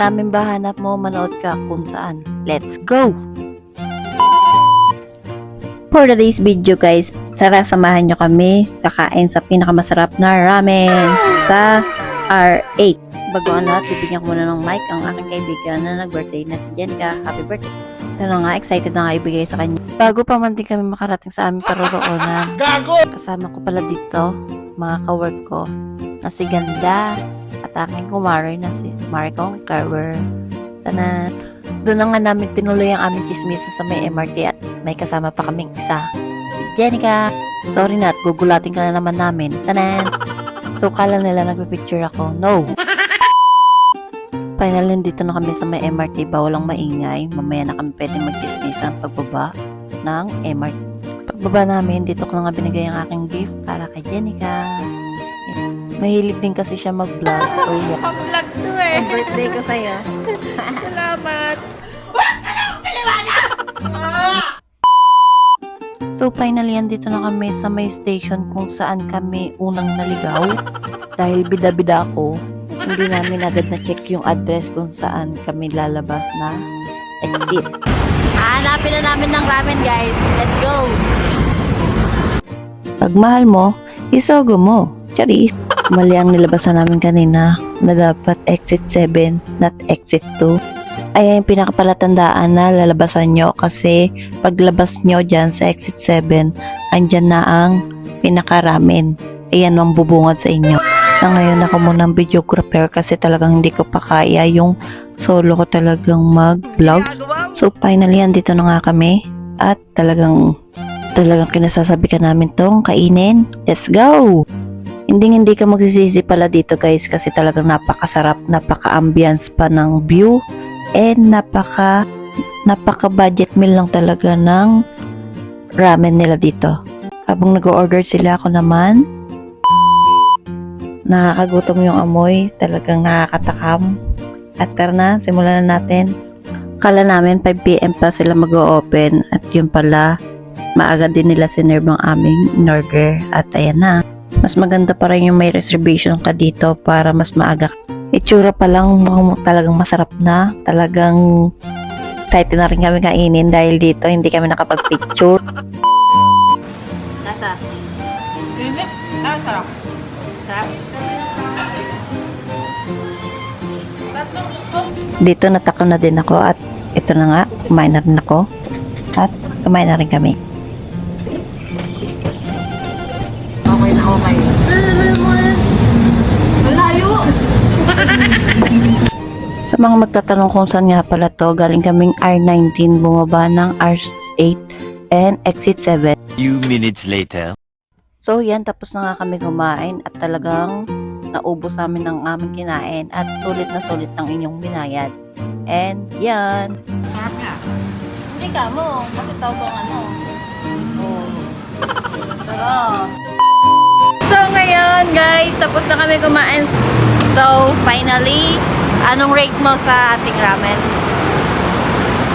ramen ba hanap mo, manood ka kung saan. Let's go! For today's video guys, tara samahan nyo kami kakain sa pinakamasarap na ramen sa R8. Bagoan lahat, bibigyan ko muna ng mic ang aking kaibigan na nag-birthday na si Jenica. Happy birthday! Ito na nga, excited na nga ibigay sa kanya. Bago pa man din kami makarating sa aming paroroonan, kasama ko pala dito, mga ka-work ko, na si Ganda at aking kumare na si Maricong Carver. Tanan! Doon na nga namin tinuloy ang aming chismisa sa may MRT at may kasama pa kaming isa. Si Jenica! Sorry na at gugulatin ka na naman namin. Tanan! So kala nila nagpipicture ako. No! Finally, dito na kami sa may MRT ba walang maingay. Mamaya na kami pwede mag-chismisa ang pagbaba ng MRT. Pagbaba namin, dito ko na nga binigay ang aking gift para kay Jenica. Mahilig din kasi siya mag-vlog. So, yeah. Pag-vlog to eh. Ang birthday ko sa'yo. Salamat. So finally, andito na kami sa may station kung saan kami unang naligaw. Dahil bida-bida ako, hindi namin agad na-check yung address kung saan kami lalabas na exit. Hanapin na namin ng ramen guys. Let's go! Pag mahal mo, isogo mo. Charis! Mali ang nilabasan namin kanina na dapat exit 7, not exit 2. Ay yung pinakapalatandaan na lalabasan nyo kasi paglabas nyo dyan sa exit 7, andyan na ang pinakaramen. Ayan ang bubungad sa inyo. Sa ngayon ako munang videographer kasi talagang hindi ko pa kaya yung solo ko talagang mag-vlog. So finally, andito na nga kami at talagang kinasasabi ka namin tong kainin. Let's go! Hindi ka magsisisi pala dito guys kasi talagang napakasarap, napaka-ambience pa ng view. And napaka budget meal lang talaga ng ramen nila dito. Habang nag-order sila, ako naman nakakagutom yung amoy, talagang nakakatakam. At tara na, simulan na natin. Kala namin 5 PM pa sila mag-o-open at yun pala maaga din nila sinerve ang aming in-order. At ayan na, mas maganda pa rin yung may reservation ka dito para mas maaga. Itsura pa lang mukhang talagang masarap na. Talagang excited na rin kami kainin dahil dito hindi kami nakapag-picture. Nasa? Limit? Ah, sarap. Sarap? Tatlong Dito natakam na din ako at ito na nga, kumain na rin ako. At kumain na rin kami. Okay na okay. Malayo! Sa mga magtatanong kung saan nga pala to, galing kaming R19, bumaba ng R8 and exit 7. Few minutes later. So yan, tapos na nga kami kumain at talagang naubos namin ng aming kinain at sulit na sulit ng inyong binayad. And yan. Sarap na. Hindi ka mo, kasi tawag ang ano. Oh. Tara. So ngayon guys, tapos na kami kumain. So finally, anong rate mo sa ating ramen?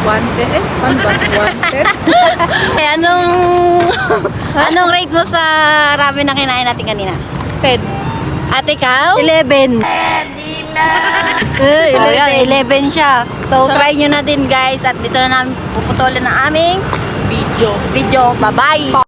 110? Wanted? Eh, anong rate mo sa ramen na kinain natin kanina? 10. At ikaw? 11. Oh, yan, 11 siya. So, try nyo na din guys. At dito na namin puputulin ang aming Video. video. Bye-bye!